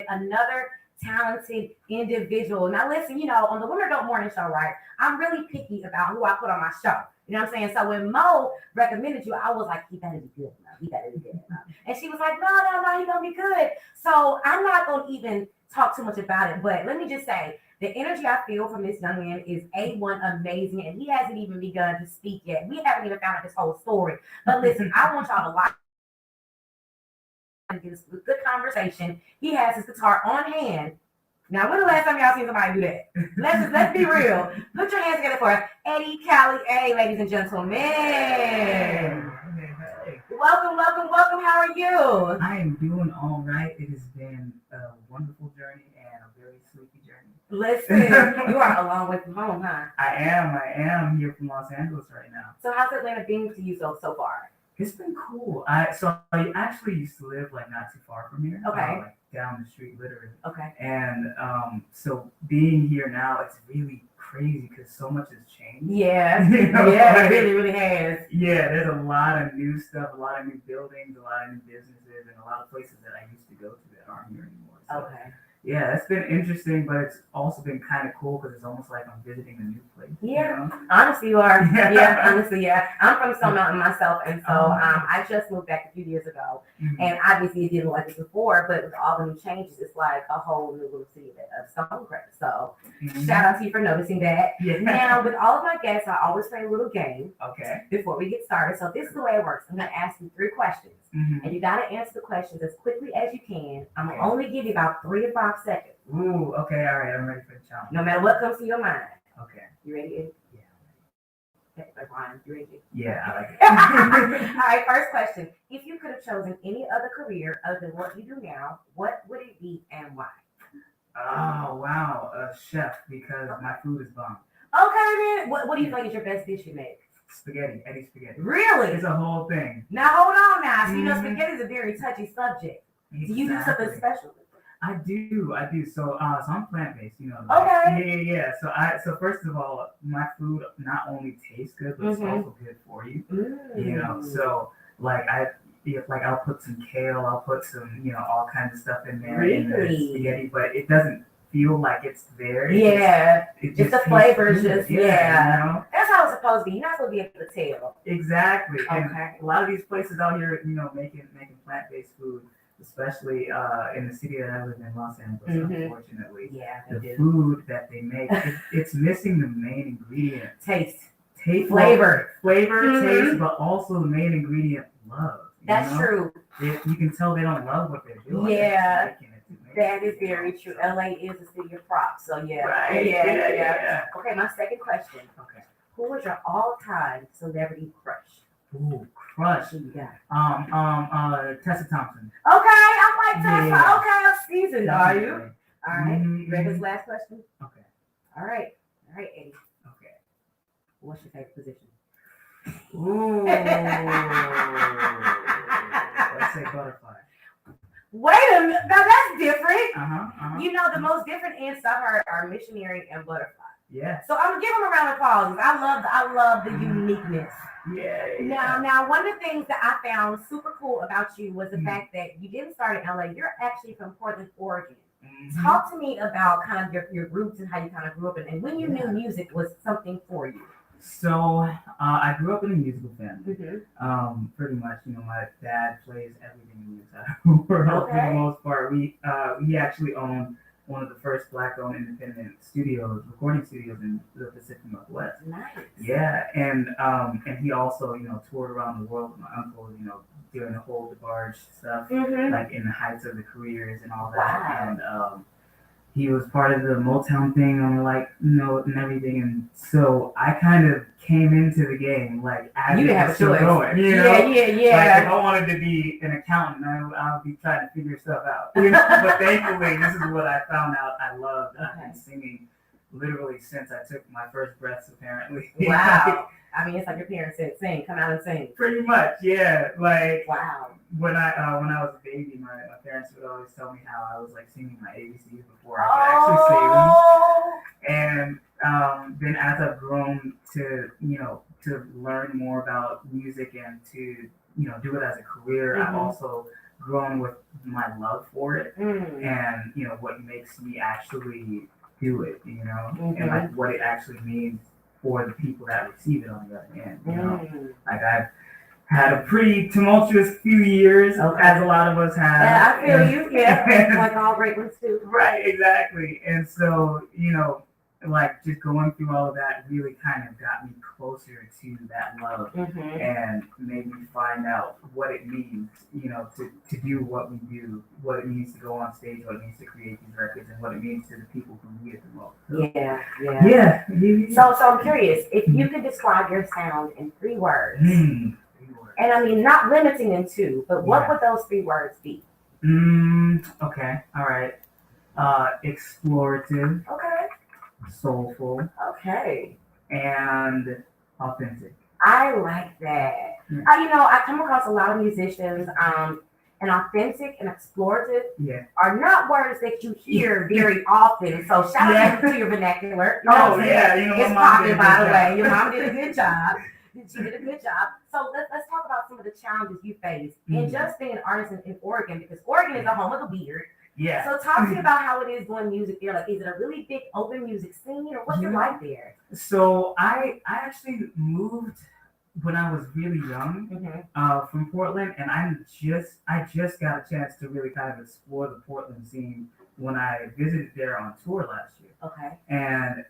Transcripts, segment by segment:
another talented individual. Now, listen, on the Women Adult Morning Show, right? I'm really picky about who I put on my show. You know what I'm saying? So when Mo recommended you, I was like, he better be good enough. He better be good enough. And she was like, no, no, no, he's going to be good. So I'm not going to even talk too much about it. But let me just say, the energy I feel from this young man is A1 amazing. And he hasn't even begun to speak yet. We haven't even found out his whole story. But listen, I want y'all to watch this good conversation. He has his guitar on hand. Now, when the last time y'all seen somebody do that? Let's be real. Put your hands together for Eddie Callier, ladies and gentlemen. Welcome, welcome, welcome. How are you? I am doing all right. It has been a wonderful journey and a very sleepy journey. Listen, you are a long way from home, huh? I am here from Los Angeles right now. So how's Atlanta been to you so far? It's been cool. I actually used to live like not too far from here. Okay. Like down the street, literally. Okay. And so being here now, it's really crazy because so much has changed. Yeah. Yeah, it really, really has. Yeah, there's a lot of new stuff, a lot of new buildings, a lot of new businesses, and a lot of places that I used to go to that aren't here anymore. So, okay. Yeah, it's been interesting, but it's also been kind of cool because it's almost like I'm visiting a new place. Yeah, you know? Honestly, you are. Yeah, honestly, yeah. I'm from Stone Mountain myself, and so I just moved back a few years ago, and obviously it didn't look like this before, but with all the new changes, it's like a whole new little city of Stonecrest. So shout out to you for noticing that. Yeah. Now, with all of my guests, I always play a little game before we get started. So this is the way it works. I'm going to ask you 3 questions, and you got to answer the questions as quickly as you can. I'm going to only give you about 3 to 5 seconds. Ooh, okay, all right, I'm ready for the challenge. No matter what comes to your mind. Okay. You ready, Eddie? Yeah. Okay, Ryan, you ready? Yeah, I like it. All right, first question. If you could have chosen any other career other than what you do now, what would it be and why? Oh, wow, a chef, because my food is bomb. Okay, then. What do you think is your best dish you make? Spaghetti, Eddie spaghetti. Really? It's a whole thing. Now, hold on now. So, spaghetti is a very touchy subject. Exactly. Do you do something special? I do. So I'm plant-based, Okay. Yeah. So first of all, my food not only tastes good, but it's also good for you. So I'll put some kale, I'll put some, all kinds of stuff in there in the spaghetti, but it doesn't feel like it's there. It just the flavors, just That's how it's supposed to be. You're not supposed to be able to tell. Exactly. Okay. And a lot of these places out here, making plant-based food. Especially in the city that I live in, Los Angeles, unfortunately. Yeah, the food that they make, it's missing the main ingredient. Taste. Flavor, taste, but also the main ingredient, love. That's true. You can tell they don't love what they're doing. Yeah, that is very true. LA is a city of props, so yeah. Right. Yeah. Okay, my second question. Okay. Who was your all-time celebrity crush? Ooh, crush. Who you got? Tessa Thompson. Okay, I'm like Tessa. Yeah. Okay, I'm seasoned. Are you? All right. Mm-hmm. Ready for this last question? Okay. All right, Eddie. Okay. What's your favorite position? Ooh. Let's say butterfly. Wait a minute. Now that's different. The most different and stuff are missionary and butterfly. Yeah. So I'm gonna give them a round of applause. I love the uniqueness. Yeah. Now, one of the things that I found super cool about you was the fact that you didn't start in LA. You're actually from Portland, Oregon. Talk to me about kind of your roots and how you kind of grew up and when you knew music was something for you. So I grew up in a musical family. Pretty much, my dad plays everything in music for the most part. We actually own one of the first Black-owned independent recording studios in the Pacific Northwest. Nice. Yeah, and he also, toured around the world with my uncle, doing the whole DeBarge stuff, like in the heights of the careers and all that. Wow. And he was part of the Motown thing on and everything. And so I kind of came into the game as you didn't have a choice. Going, Yeah. Like if I wanted to be an accountant, I would be trying to figure stuff out. But thankfully, this is what I found out I loved. I've been singing literally since I took my first breaths, apparently. Wow. I mean, it's like your parents said, sing, come out and sing. Pretty much, yeah. Wow. When I was a baby, my parents would always tell me how I was singing my ABCs before I could actually say them. And then as I've grown to learn more about music and to do it as a career, I've also grown with my love for it, Mm. and what makes me actually do it, and Mm-hmm. like what it actually means for the people that receive it on the other end. Mm. Like I've had a pretty tumultuous few years, Okay. as a lot of us have. Yeah, I feel you. Yeah, like all great ones too. Right, exactly. And so, like just going through all of that really kind of got me closer to that love Mm-hmm. and made me find out what it means, to do what we do, what it means to go on stage, what it means to create these records, and what it means to the people who need it the most. So, Yeah. yeah. So I'm curious, if you could describe your sound in 3 words, 3 words. and I mean not limiting in 2, but what Yeah. would those 3 words be? Okay, all right. Explorative, Okay. soulful, Okay. and authentic. I like that. Yeah. I come across a lot of musicians, and authentic and explorative Yeah. are not words that you hear very often. So shout out to your vernacular. You know what I'm saying? Yeah, It's popping, by the way. Your mom did a good job. She did a good job. So let's talk about some of the challenges you face in just being an artist in Oregon, because Oregon is the home of the beard. Yeah. So talk to me about how it is doing music there. Like, is it a really big open music scene, or what's it like there? So I actually moved when I was really young, from Portland, and I just got a chance to really kind of explore the Portland scene when I visited there on tour last year. Okay. And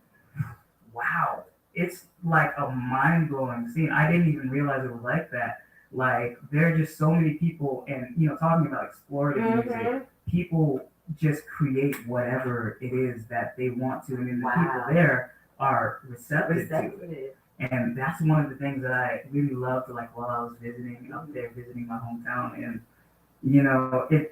wow, it's like a mind-blowing scene. I didn't even realize it was like that. Like there are just so many people, and talking about explorative music, people just create whatever it is that they want to, and then the people there are receptive to it. And that's one of the things that I really loved, like while I was visiting up there, visiting my hometown, and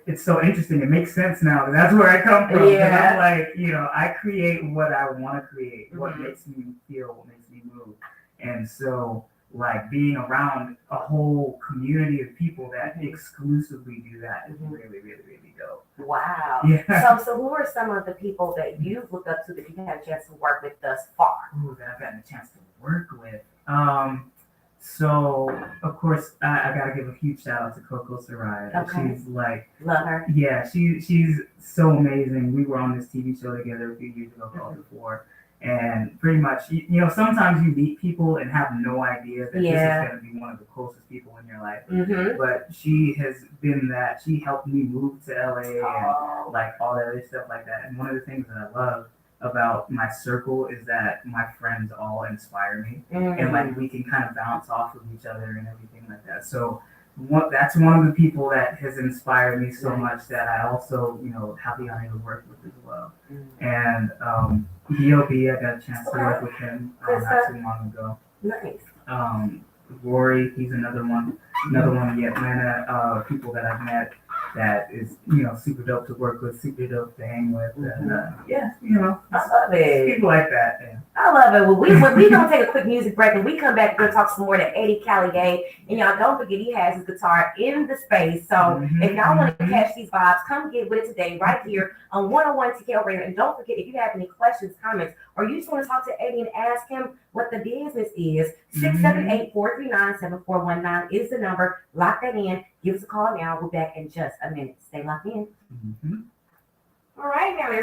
it's so interesting. It makes sense now. That's where I come from. Yeah. I'm like, I create what I want to create, what makes me feel, what makes me move. And so, like, being around a whole community of people that exclusively do that is really, really, really dope. Wow. Yeah. So who are some of the people that you've looked up to that you've had a chance to work with thus far? Ooh, that I've gotten a chance to work with. So of course I gotta give a huge shout out to Coco Sarai. Okay. She's like, love her. Yeah, she's so amazing. We were on this TV show together a few years ago called Before, and pretty much sometimes you meet people and have no idea that this is gonna be one of the closest people in your life. But she has been that. She helped me move to LA and like all that other stuff like that. And one of the things that I love about my circle is that my friends all inspire me, and like we can kind of bounce off of each other and everything like that. So that's one of the people that has inspired me so much that I also have the honor to work with as well. And D.O.P.E, I got a chance to work with him not too long ago. Nice. Rory, he's another one in the Atlanta people that I've met that is super dope to work with, super dope to hang with, and I love it. People like that. Yeah. I love it. Well, we gonna take a quick music break, and we come back. We're gonna talk some more to Eddie Callier, and y'all don't forget he has his guitar in the space. So if y'all want to catch these vibes, come get with it today, right here on 101 TKO Radio. And don't forget, if you have any questions, comments, or you just want to talk to Eddie and ask him what the business is, 678-439-7419 is the number. Lock that in. Give us a call now. We're back in just a minute. Stay locked in. All right, now.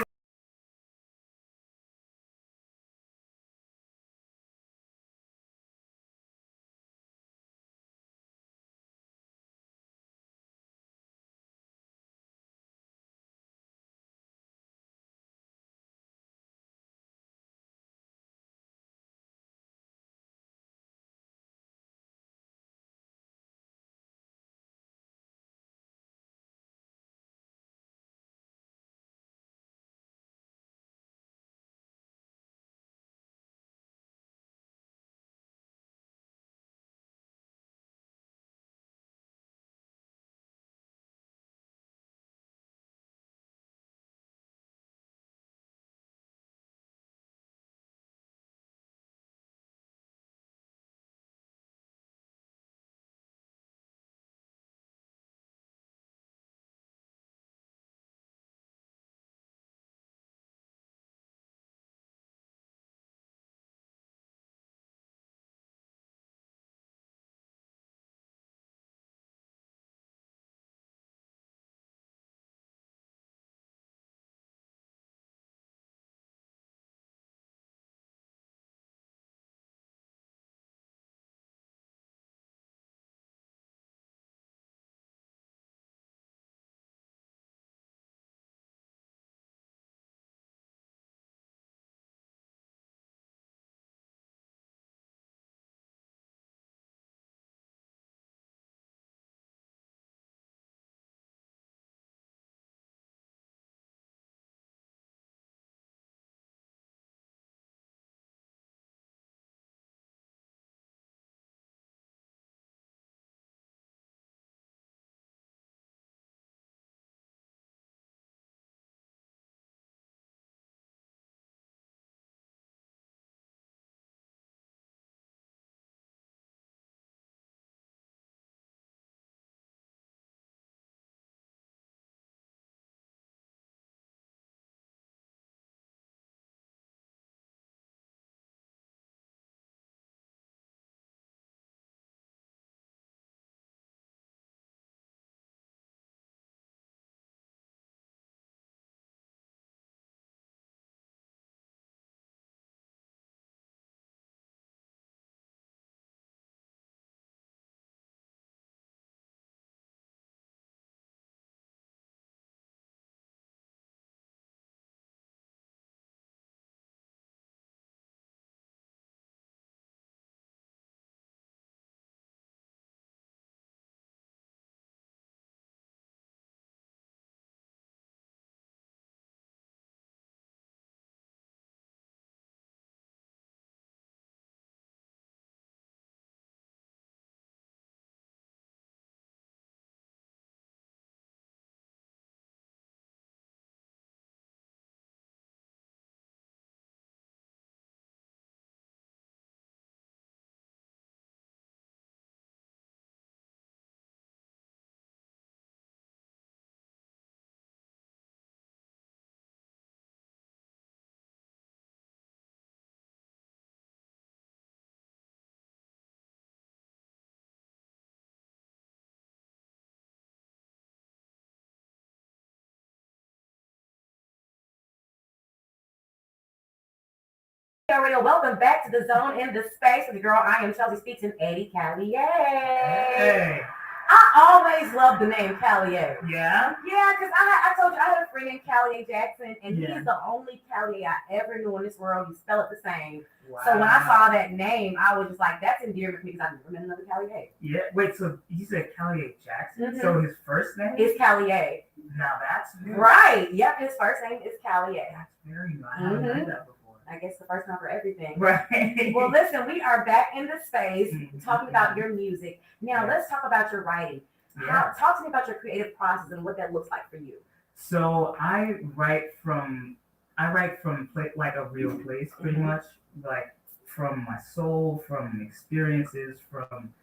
Your Radio. Welcome back to the zone in the space with the girl. I am Chelsea Speaks and Eddie Callier. Hey. I always loved the name Callier. Yeah? Yeah, because I told you I had a friend named Callier Jackson, and Yeah. he's the only Callier I ever knew in this world. You spell it the same. Wow. So when I saw that name, I was just like, that's endearing to me because I've never met another Callier. Yeah, wait, so you said Callier Jackson? Mhm. So his first name? It's Callier. Now that's new. Right. Yep, his first name is Callier. That's very new. I haven't heard that before. I guess the first time for everything. Right. Well, listen, we are back in the space Mhm. talking about your music. Now, let's talk about your writing. Yeah. Talk to me about your creative process and what that looks like for you. So I write from like a real place, pretty Mhm. much, like from my soul, from experiences, from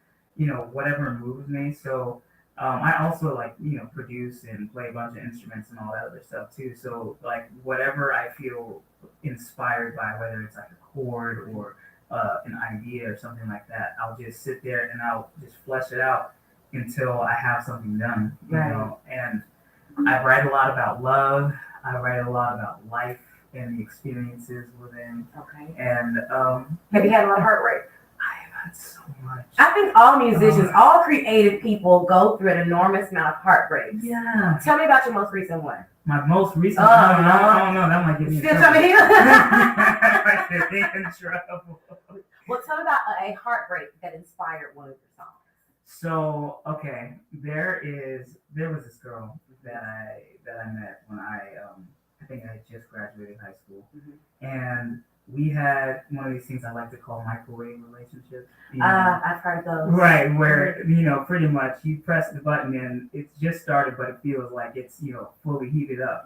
whatever moves me. So I also produce and play a bunch of instruments and all that other stuff too. So like whatever I feel inspired by, whether it's like a chord or an idea or something like that, I'll just sit there and I'll just flesh it out until I have something done, you Right. know. And I write a lot about love. I write a lot about life and the experiences within. Okay. And Have you had a lot of heartbreak? I have had so much. I think all musicians, all creative people go through an enormous amount of heartbreak. Yeah. Tell me about your most recent one. My most recent. Oh, I don't know. That might get me in Still trouble. coming here? Might get me in trouble. Well, tell me about a heartbreak that inspired one of your songs. So okay, there was this girl that I met when I think I had just graduated high school, and we had one of these things I like to call microwave relationships. I've heard those. Right, where pretty much you press the button and it's just started, but it feels like it's fully heated up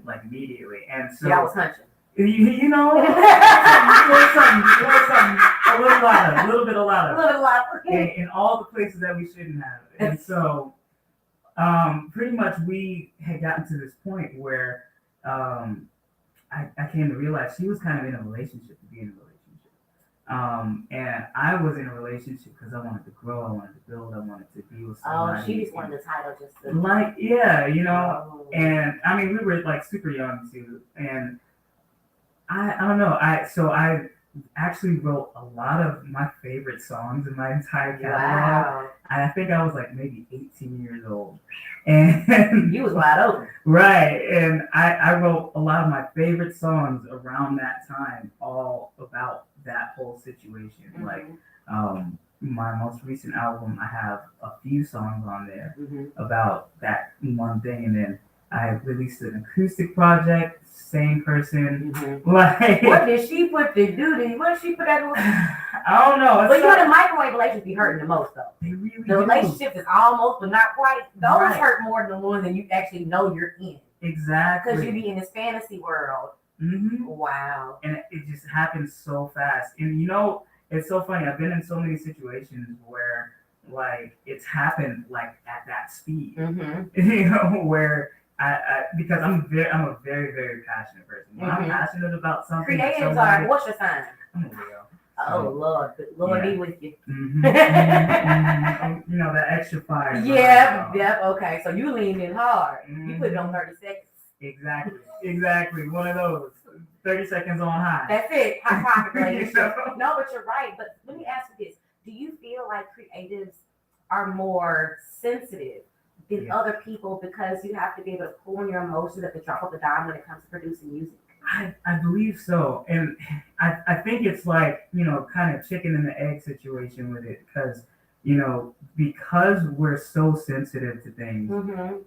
like immediately, and so Yeah, I was hunching. a little bit louder. In all the places that we shouldn't have. And so pretty much we had gotten to this point where I came to realize she was kind of in a relationship to be in a relationship. And I was in a relationship because I wanted to grow, I wanted to build, I wanted to be with somebody. Oh, she just wanted the title just to... Like, yeah, and I mean, we were like super young too. And I don't know. I actually wrote a lot of my favorite songs in my entire catalog. Wow. I think I was like maybe 18 years old. And You was wide open. right. And I wrote a lot of my favorite songs around that time, all about that whole situation. Like my most recent album, I have a few songs on there about that one thing, and then I released an acoustic project, same person. Like, what did she put the duty? What did she put that? I don't know. But the microwave relationships be hurting the most though. They really The do. relationship is almost but not quite. Those Right. hurt more than the ones that you actually know you're in. Exactly. Because you be in this fantasy world. Wow. And it just happens so fast. And it's so funny. I've been in so many situations where like it's happened like at that speed. Where I because I'm a very, very passionate person. When I'm passionate about something. Creatives are, what's your sign? I'm a Leo. Oh Lord be with you. That extra fire. Yep. Okay. So you leaned in hard. You put it on 30 seconds. Exactly. One of those. 30 seconds on high. That's it. High pocket relationship. No, but you're right. But let me ask you this: do you feel like creatives are more sensitive than other people because you have to be able to pull on your emotions at the drop of a dime when it comes to producing music? I believe so. And I think it's like, kind of chicken and the egg situation with it because, because we're so sensitive to things,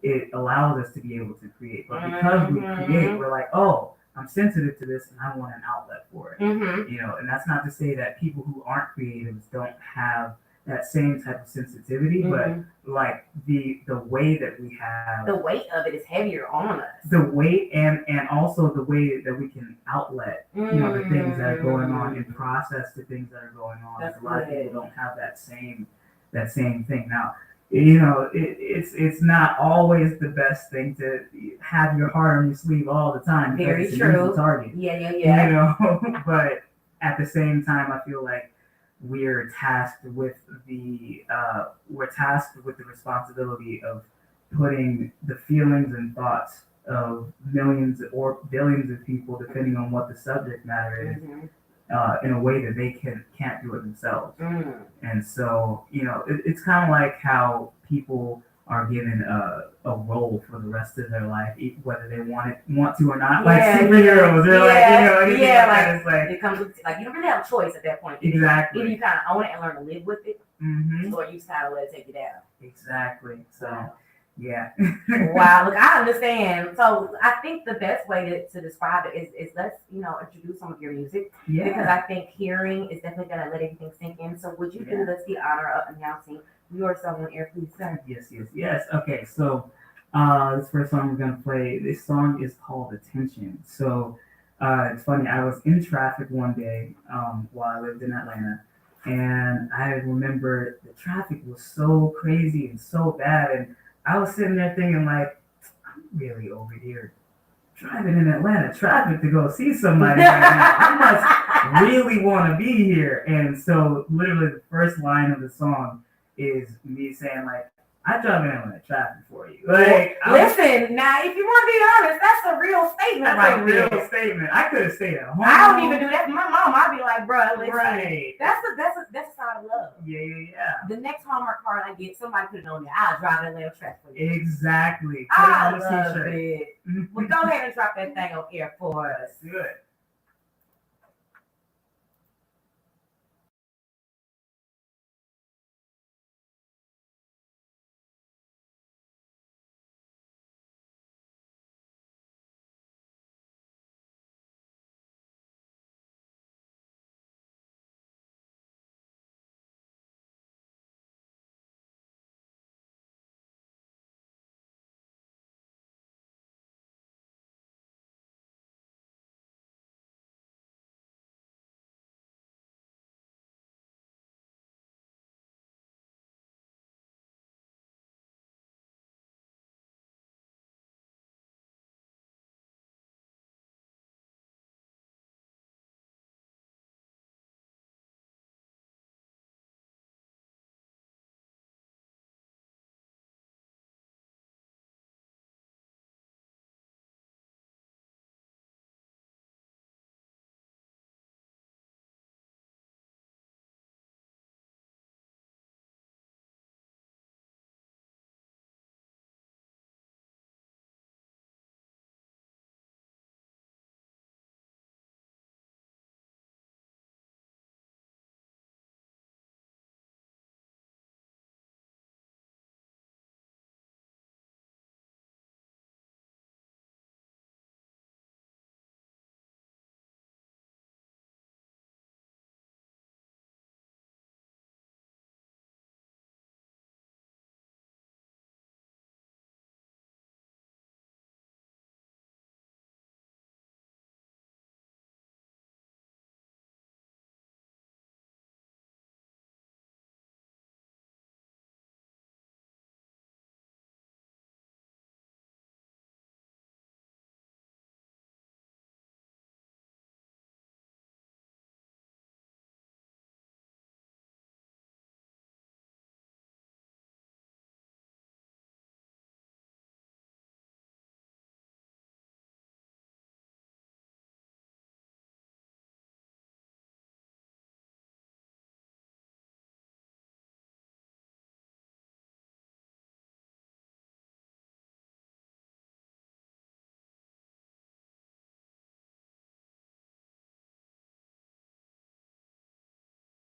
it allows us to be able to create. But because we create, we're like, oh, I'm sensitive to this and I want an outlet for it. And that's not to say that people who aren't creatives don't have that same type of sensitivity, but like the way that we have the weight of it is heavier on us. The weight and also the way that we can outlet the things that are going on and process the things that are going on. That's a lot of people don't have that same thing. Now, it's not always the best thing to have your heart on your sleeve all the time. Very it's true. An easy target. Yeah. But at the same time, I feel like we're tasked with the responsibility of putting the feelings and thoughts of millions or billions of people, depending on what the subject matter is, in a way that they can't do it themselves. Mm. And so, it's kind of like how people are given a role for the rest of their life, whether they want to or not. Like superheroes, they're anything like that. It's like it comes with, like, you don't really have a choice at that point. Exactly. Either you kind of own it and learn to live with it, Mm-hmm. or you just kind of let it take you down. Exactly. So, yeah. Wow. Look, I understand. So I think the best way to describe it is let's introduce some of your music, because I think hearing is definitely gonna let everything sink in. So would you do us the honor of announcing your song on air, please, sir? Yes. Okay, so this first song we're gonna play. This song is called "Attention." So it's funny. I was in traffic one day while I lived in Atlanta, and I remember the traffic was so crazy and so bad, and I was sitting there thinking like, I'm really over here driving in Atlanta traffic to go see somebody right now. I must really want to be here. And so literally the first line of the song is me saying like, I drive in Atlanta traffic for you. Like, listen, now if you want to be honest, that's a real statement. That's a real statement. I could have stayed at home. I don't even do that for my mom. I'd be like, bro, listen, right. That's a sign of love. Yeah. The next Hallmark card I get, somebody put it on there. I'll drive in Atlanta traffic for you. Exactly. I love it. Well, go ahead and drop that thing on air for us. Do it.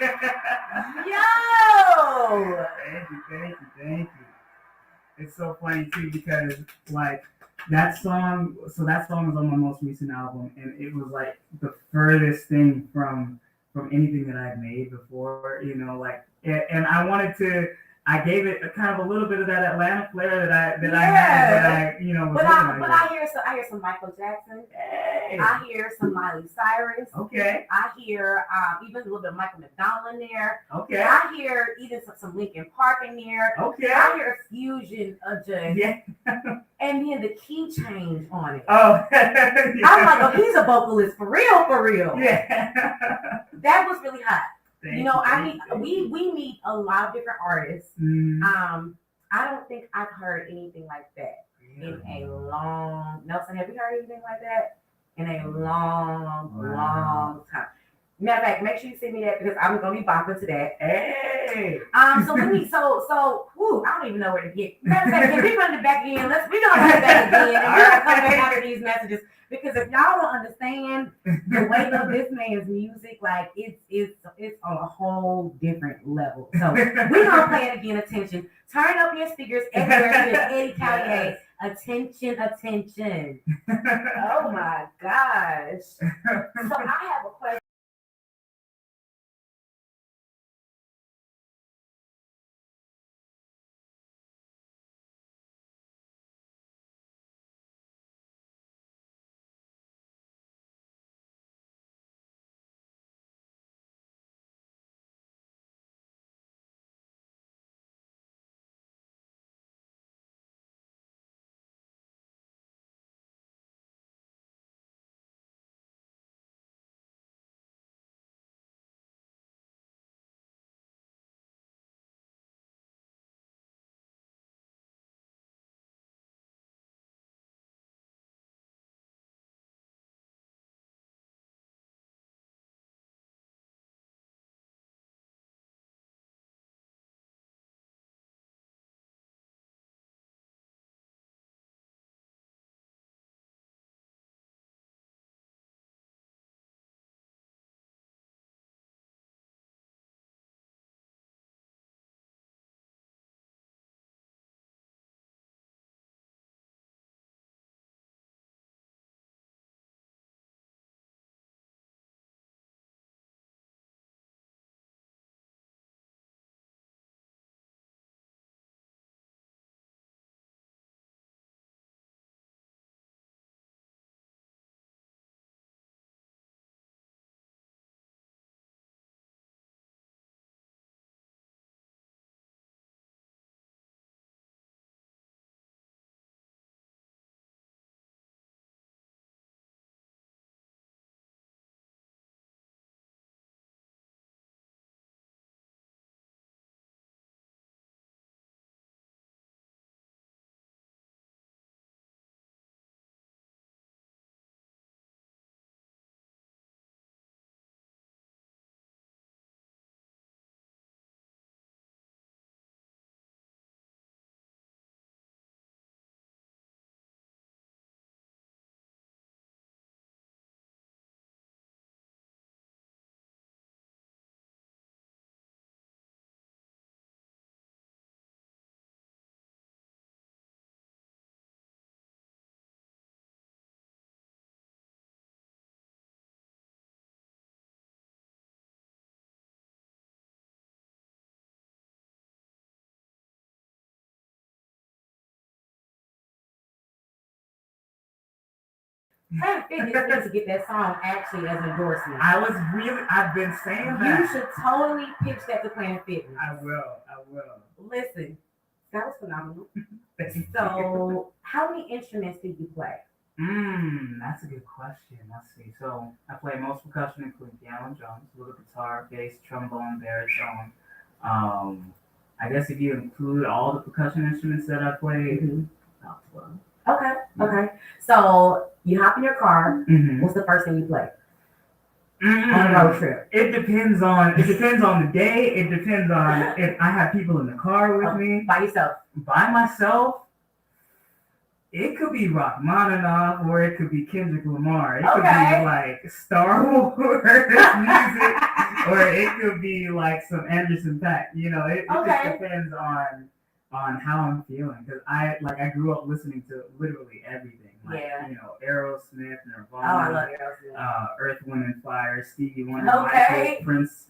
Yo! Thank you. It's so funny too because like that song was on my most recent album, and it was like the furthest thing from anything that I've made before, like, and I gave it a kind of a little bit of that Atlanta flair that I had, that I was I hear some Michael Jackson. Hey. I hear some Miley Cyrus. Okay. I hear even a little bit of Michael McDonald in there. Okay. I hear even some Linkin Park in there. Okay. I hear a fusion of just and then the key change on it. Oh. I'm like, oh, he's a vocalist for real. Yeah. That was really hot. Thank you. We meet a lot of different artists. Mm. I don't think I've heard anything like that in a long. Nelson, have you heard anything like that in a long time? Matter of fact, make sure you send me that because I'm gonna be bopping to that. Hey. So let me whoo, I don't even know where to get. Matter of fact, can we run it back again? We gonna run it back again and we're gonna come back after these messages because if y'all don't understand the weight of this man's music, like it's on a whole different level. So we gonna play it again. Attention, turn up your speakers everywhere. It is Eddie Callier. Attention, attention. Oh my gosh. So I have a question. Planet Fitness needs to get that song actually as an endorsement. I've been saying that. You should totally pitch that to Planet Fitness. I will. Listen, that was phenomenal. So, how many instruments do you play? That's a good question. Let's see. So I play most percussion, including piano and drums, a little guitar, bass, trombone, baritone. I guess if you include all the percussion instruments that I play, about 12. Okay. So you hop in your car. What's the first thing you play? On a road trip. It depends on the day. It depends on if I have people in the car with me. By yourself. By myself. It could be Rachmaninoff or it could be Kendrick Lamar. It could be like Star Wars music, or it could be like some Anderson .Paak. It just depends on how I'm feeling. Because I grew up listening to literally everything. Aerosmith, Nirvana. Oh, I love Aerosmith. Earth, Wind and Fire, Stevie Wonder, Michael, Prince.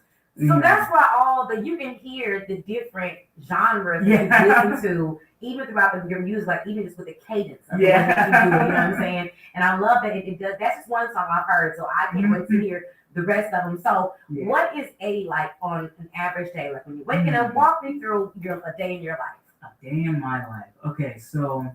So that's why you can hear the different genres that you listen to, even throughout your music, like even just with the cadence of what you do, you know what I'm saying? And I love that it does. That's just one song I've heard, so I can't wait to hear the rest of them. So what is like on an average day? Like when you're waking up, walk me through a day in your life. A day in my life. Okay, so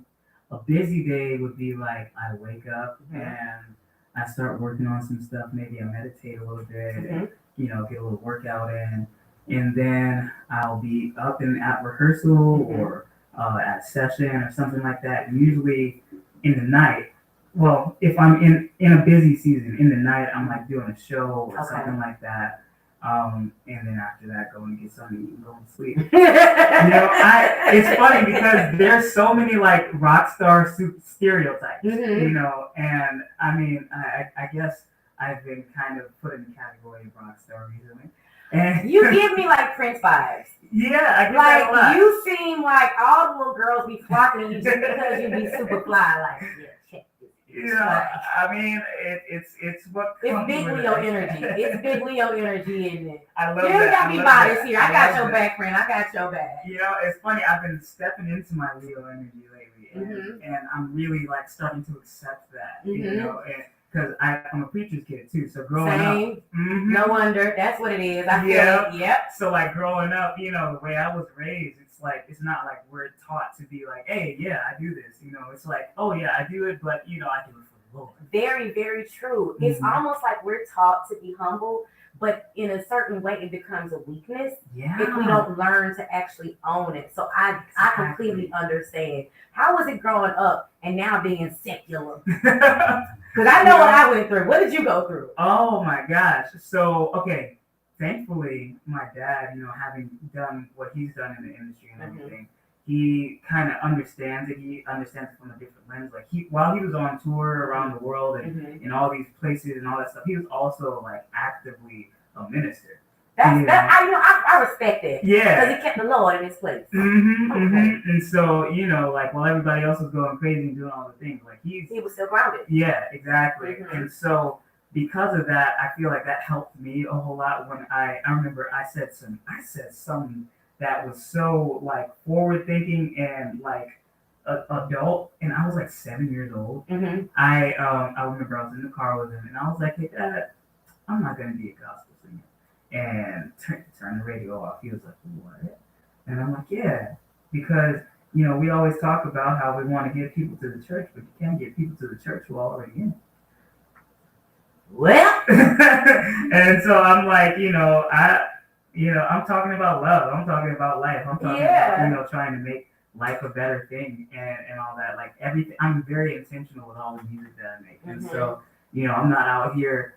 a busy day would be like I wake up and I start working on some stuff. Maybe I meditate a little bit, and, get a little workout in, and then I'll be up and at rehearsal or at session or something like that. And usually in the night, well, if I'm in a busy season, in the night, I'm like doing a show or Okay. something like that. And then after that, going to get something to eat and go to sleep. It's funny because there's so many like rock star stereotypes, and I mean, I guess I've been kind of put in the category of rock star recently. And you give me like Prince vibes. Yeah, I get that a lot. Like you seem like all the little girls be flocking to you just because you be super fly. Like, yeah, check this. I mean, it's what it's big Leo energy. It's big Leo energy in it. I love you that. You got me modest here. I got your back, friend. I got your back. It's funny. I've been stepping into my Leo energy lately, and I'm really like starting to accept that. Because I'm a preacher's kid too, so growing up, no wonder that's what it is. I feel it. Yep. So like growing up, the way I was raised, it's not like we're taught to be like, hey, yeah, I do this. It's like, oh yeah, I do it, but I do it for the Lord. Very, very true. It's almost like we're taught to be humble, but in a certain way, it becomes a weakness if we don't learn to actually own it. So I completely understand. How was it growing up and now being secular? Because I know what I went through. What did you go through? Oh my gosh. So, okay. Thankfully, my dad, having done what he's done in the industry and everything, he kind of understands it. He understands it from a different lens. Like while he was on tour around the world and in all these places and all that stuff, he was also like actively a minister. I respect it. Yeah. Because he kept the Lord in his place. And so, like while everybody else was going crazy and doing all the things, like he was still grounded. Yeah, exactly. And so because of that, I feel like that helped me a whole lot when I remember I said something that was so like forward thinking and like adult, and I was like 7 years old. I remember I was in the car with him and I was like, hey Dad, I'm not gonna be a gospel singer. And turn the radio off. He was like, what? And I'm like, yeah, because we always talk about how we want to get people to the church, but you can't get people to the church who are already in it. Well, and so I'm like, I'm talking about love. I'm talking about life. I'm talking about, trying to make life a better thing and all that. Like everything, I'm very intentional with all the music that I make. And so, I'm not out here,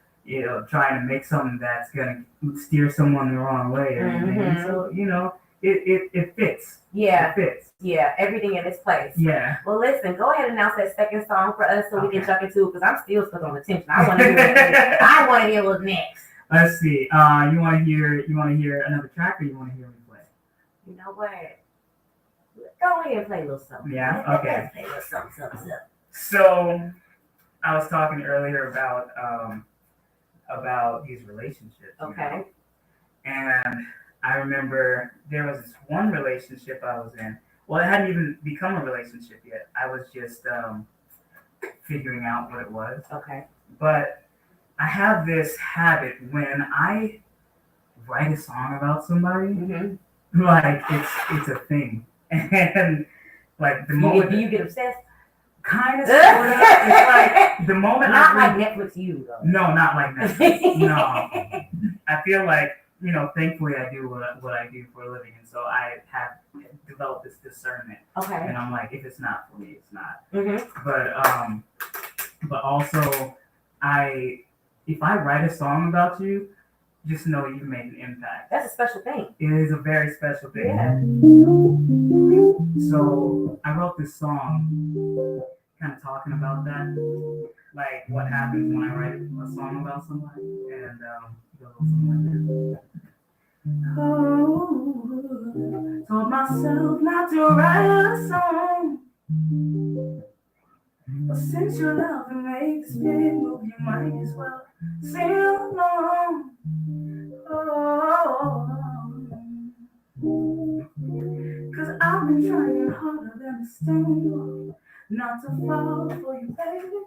trying to make something that's going to steer someone the wrong way or anything. And so, it fits. Yeah. It fits. Yeah, everything in its place. Yeah. Well, listen, go ahead and announce that second song for us so we can jump into it because I'm still stuck on the tension. I want to hear what's next. Let's see. You want to hear another track or you want to hear me play? You know what? Go ahead and play a little something. Yeah, okay. Play a little something. So, I was talking earlier about these relationships. Okay. And I remember there was this one relationship I was in. Well, it hadn't even become a relationship yet. I was just figuring out what it was. Okay. But I have this habit when I write a song about somebody, like it's a thing. And like the moment do you get obsessed? Kind of, sort of. It's like the moment not like Netflix you though. No, not like Netflix. No. I feel like, thankfully I do what I do for a living, and so I have developed this discernment. Okay. And I'm like, if it's not for me, it's not. But also, if I write a song about you, just know you've made an impact. That's a special thing. It is a very special thing. Yeah. So I wrote this song kind of talking about that, like what happens when I write a song about somebody, and it goes something like this. Oh, told myself not to write a song, but since your love and makes me move, you might as well sing along. Oh, 'cause I've been trying harder than a stone not to fall for you, baby.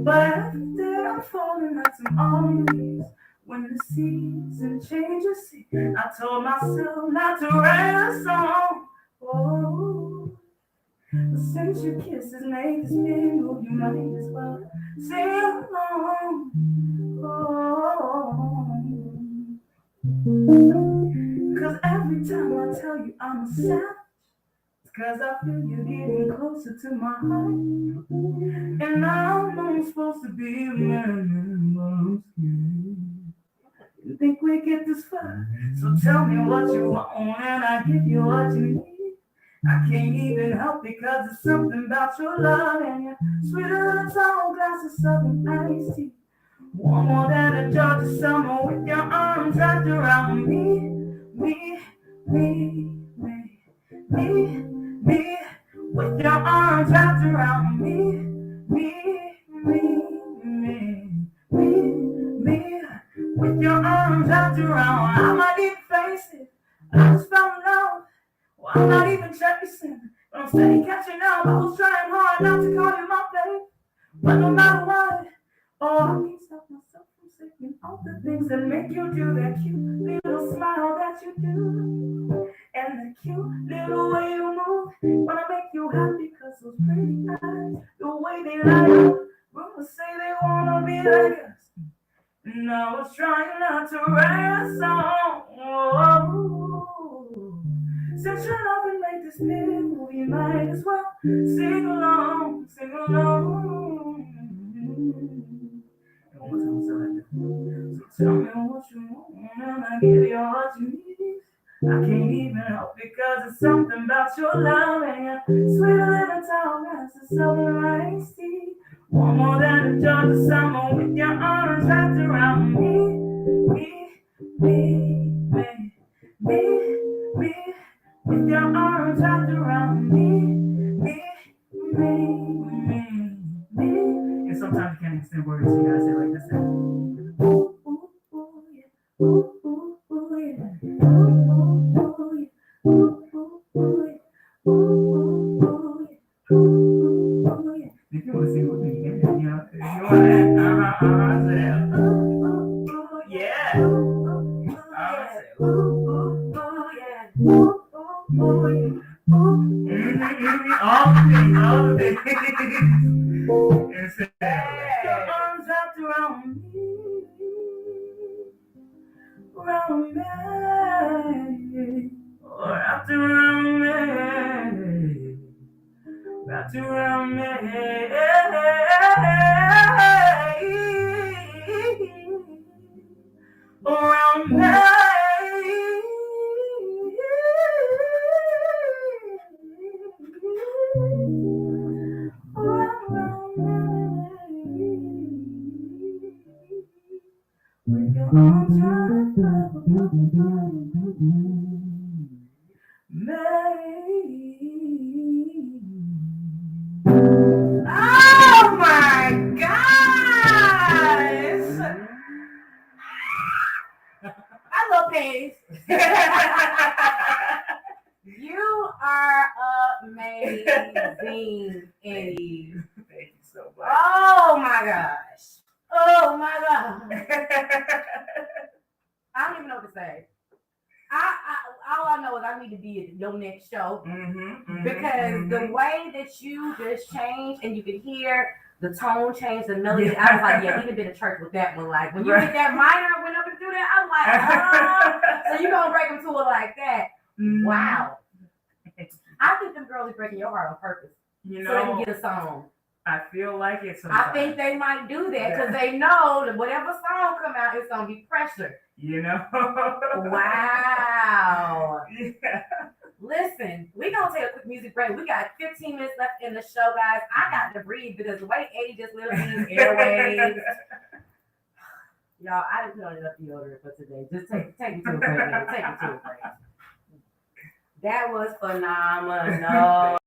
But every day I'm falling like some armies. When the season changes, I told myself not to write a song. Oh, but since your kisses make this move, you might as well sing along. Oh, 'cause every time I tell you I'm a savage, it's 'Cause I feel you getting closer to my heart. And I know I'm supposed to be a man, but I'm scared. You think we get this far? So tell me what you want and I give you what you need. I can't even help because it's something about your love and your sweeter than a tall glass of southern iced tea. One more than a Georgia summer with your arms wrapped around me, me, me, me, with your arms wrapped around me, with your arms wrapped around. I might even face it. I just fell in love. Well, I'm not even chasing, but I'm steady catching up. I was trying hard not to call you my babe, but no matter what, oh, I can't stop myself from saying all the things that make you do that cute little smile that you do. And the cute little way you move when I make you happy, 'cause those pretty eyes, the way they light up, rumors say they wanna be like us. And I was trying not to write a song. Oh, since you're loving like this big movie, might as well sing along, sing along. And one time I said like this. So tell me what you want and I give you what you need. I can't even help because it's something about your love and your sweet little tongue that's a southern iced tea. One more than a Georgia summer with your arms wrapped around me, with your arms wrapped around me. And sometimes you can't understand words, so you gotta say it like this. Ooh, ooh, ooh, yeah. Ooh, ooh, ooh, yeah. Ooh, ooh, ooh, yeah. Ooh, ooh, ooh, yeah. Ooh, ooh, ooh, yeah. Ooh, ooh, ooh, yeah. If you want to sing with me, you know, if you want to, say, ooh, ooh, ooh, yeah. Ooh, ooh, ooh, yeah. Say, ooh, ooh, ooh, yeah. Ooh, ooh, ooh, yeah. Ooh, all the things. And say, your arms wrapped around me, around me, wrapped around me, wrapped around me, around me. When your arms wrapped around me. Oh my gosh! I love panties. You are amazing, Eddie. Thank you so much. Oh my gosh. Oh my god. I don't even know what to say. All I know is I need to be at your next show because the way that you just changed and you could hear the tone change, the melody. I was like, yeah, we could be in church with that one. Like when you get that minor, went up and do that, I was like, oh, so you gonna break them to it like that? Wow. I think them girls are breaking your heart on purpose, you so they know, can get a song. I feel like it sometimes. I think they might do that because they know that whatever song come out, it's gonna be pressure. You know. Wow. Yeah. Listen, we're gonna take a quick music break. We got 15 minutes left in the show, guys. I got to breathe because the way Eddie just lit up these airwaves. Y'all, I didn't put on enough deodorant for today. Just take me to a break, man. Take me to a break. That was phenomenal.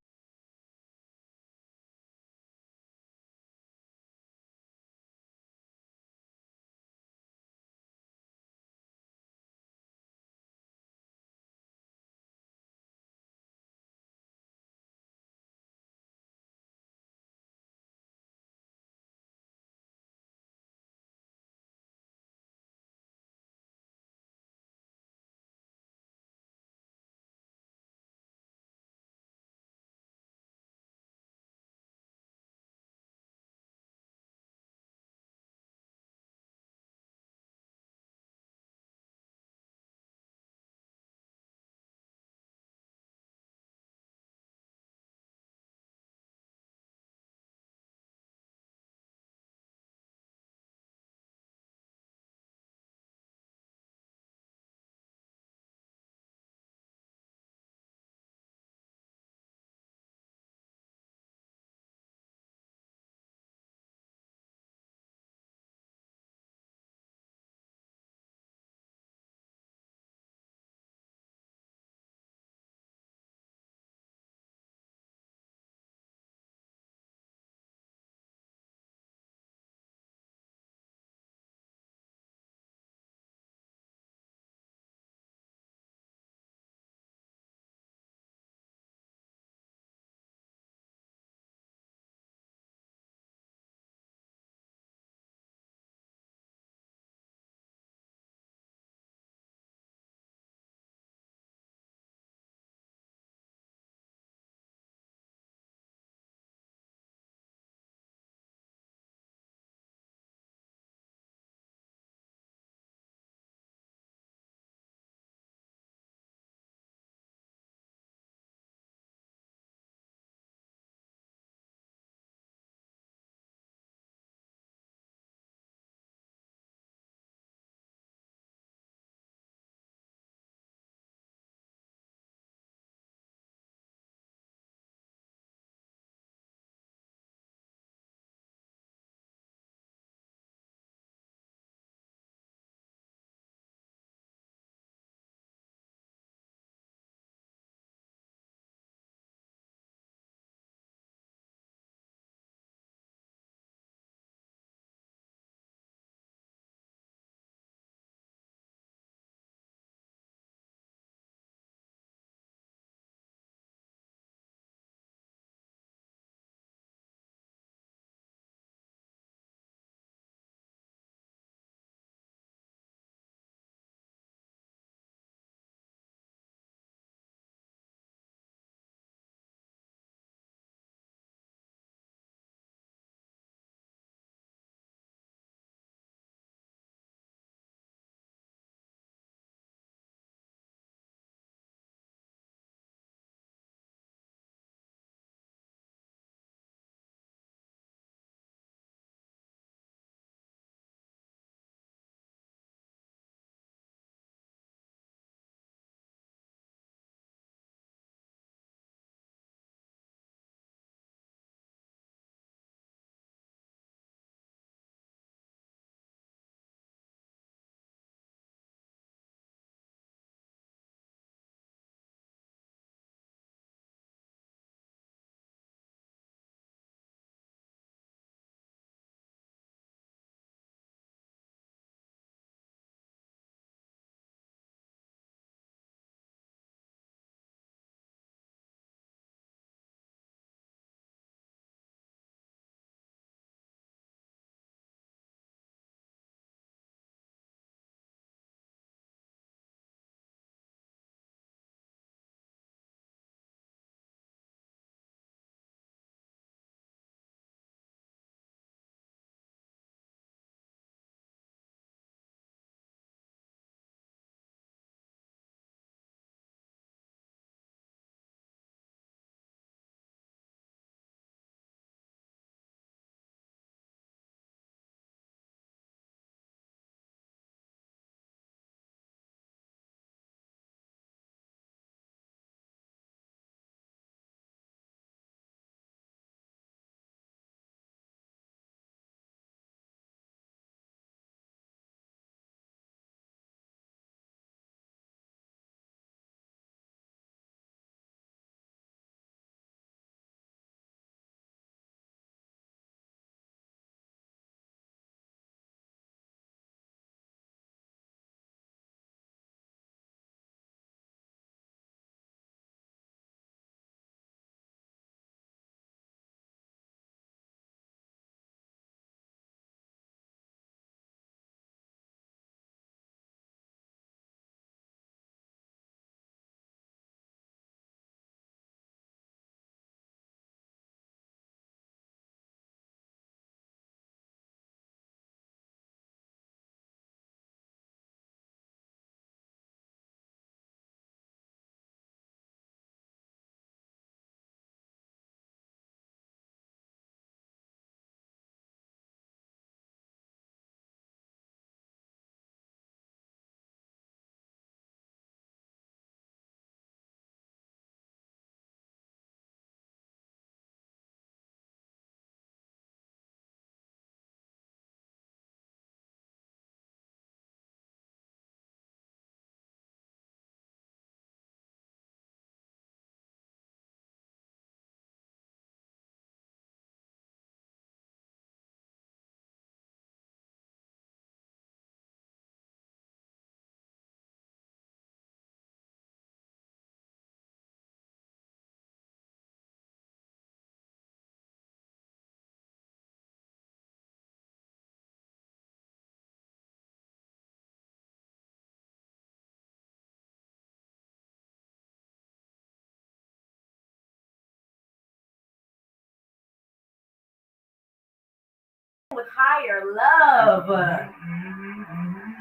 with higher love.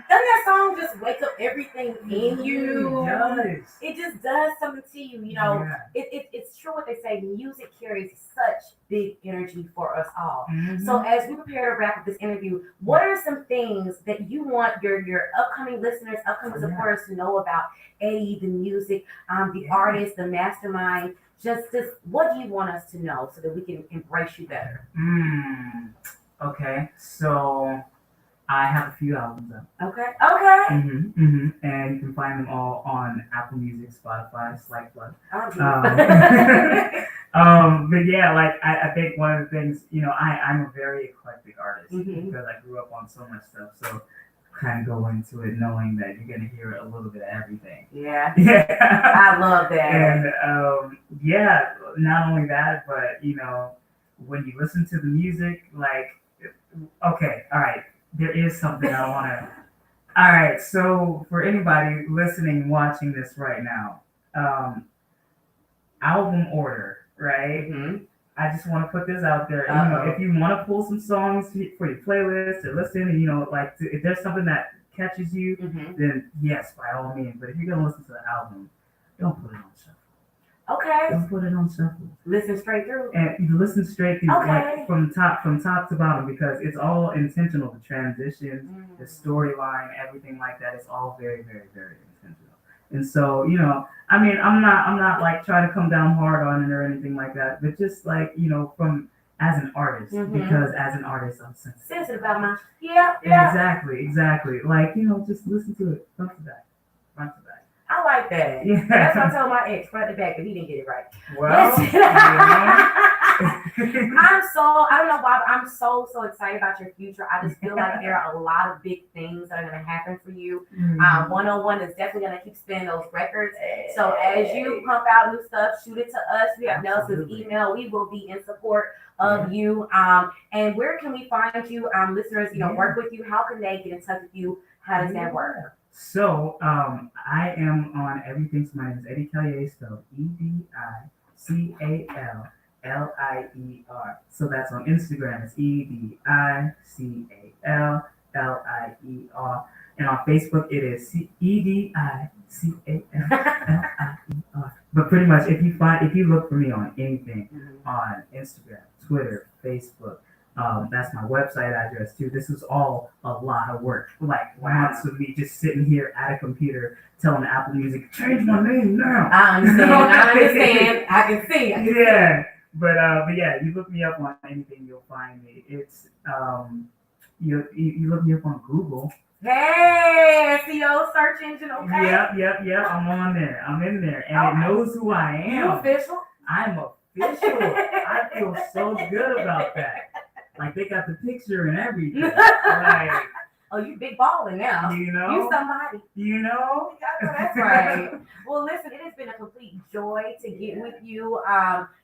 Doesn't that song just wake up everything in you? It just does something to you. You know, it's true what they say. Music carries such big energy for us all. So as we prepare to wrap up this interview, what are some things that you want your upcoming listeners, upcoming supporters to know about Eddie, the music, the artist, the mastermind? Just what do you want us to know so that we can embrace you better? Okay, so I have a few albums out. Okay. And you can find them all on Apple Music, Spotify, Slide. But yeah, like I think one of the things, you know, I'm a very eclectic artist because I grew up on so much stuff. So kind of go into it knowing that you're gonna hear a little bit of everything. Yeah. I love that. And yeah, not only that, but you know, when you listen to the music, like, okay, all right, there is something I want to. All right, so for anybody listening, watching this right now, album order, right? I just want to put this out there. You know, if you want to pull some songs for your playlist or listen, and you know, like if there's something that catches you, then yes, by all means. But if you're gonna listen to the album, don't put it on shuffle. Okay. Don't put it on shuffle. Listen straight through. And you listen straight through, like from top to bottom, because it's all intentional. The transitions, the storyline, everything like that is all very, very, very intentional. And so, you know, I mean, I'm not like trying to come down hard on it or anything like that, but just like, you know, from as an artist, because as an artist, I'm sensitive about my Exactly. Like, you know, just listen to it front to back. I like that. Yeah. That's what I told my ex front to back, but he didn't get it right. Well, I don't know why, but I'm so excited about your future. I just feel like there are a lot of big things that are going to happen for you. 101 is definitely going to keep spinning those records. So as you pump out new stuff, shoot it to us. We have Nelson's email. We will be in support of you. And where can we find you, listeners? You know, work with you. How can they get in touch with you? How does that work? So, I am on everything. So my name is Eddie Callier, spelled EDICALLIER. So that's on Instagram. It's EDICALLIER. And on Facebook, it is EDICALLIER. But pretty much, if you look for me on anything, on Instagram, Twitter, Facebook, that's my website address too. This is all a lot of work. Like months of me just sitting here at a computer telling Apple Music, change my name now. I understand. I can see. Yeah. But yeah, you look me up on anything, you'll find me. It's you look me up on Google. Hey, SEO search engine, okay? Yep. I'm on there. I'm in there, and it knows who I am. You official? I'm official. I feel so good about that. Like they got the picture and everything. Like, oh, you big balling now. You know, you somebody. You know, that's right. Well, listen, it has been a complete joy to get with you.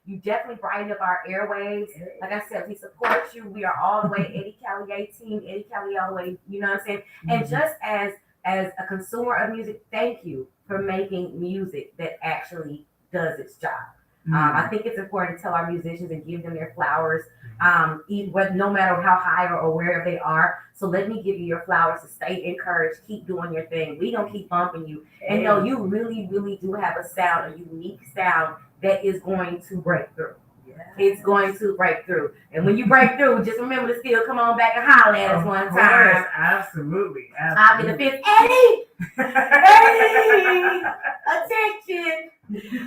You definitely brightened up our airwaves. Like I said, we support you. We are all the way Eddie Callier team, Eddie Callier all the way. You know what I'm saying? And just as a consumer of music, thank you for making music that actually does its job. I think it's important to tell our musicians and give them their flowers, no matter how high or wherever they are. So let me give you your flowers to stay encouraged. Keep doing your thing. We gonna keep bumping you. And no, you really, really do have a sound, a unique sound that is going to break through. It's going to break through. And when you break through, just remember to still come on back and holler at us one time. Absolutely. I'll be the fifth. Eddie! Eddie! Attention!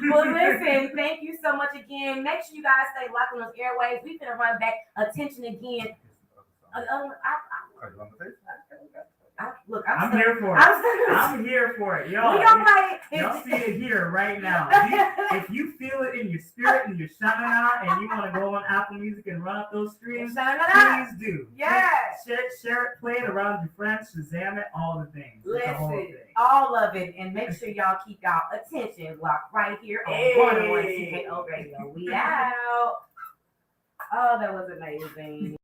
Well, listen, thank you so much again. Make sure you guys stay locked on those airwaves. We're going to run back attention again. I'm here for it. I'm here for it. Y'all see it here right now. If you feel it in your spirit and you're shouting out and you want to go on Apple Music and run up those streams, please do. Yes. Share it, play it around your friends, Shazam it, all the things. Listen, all of it. And make sure y'all keep y'all attention locked right here on 101 CKO Radio. We out. Oh, that was amazing.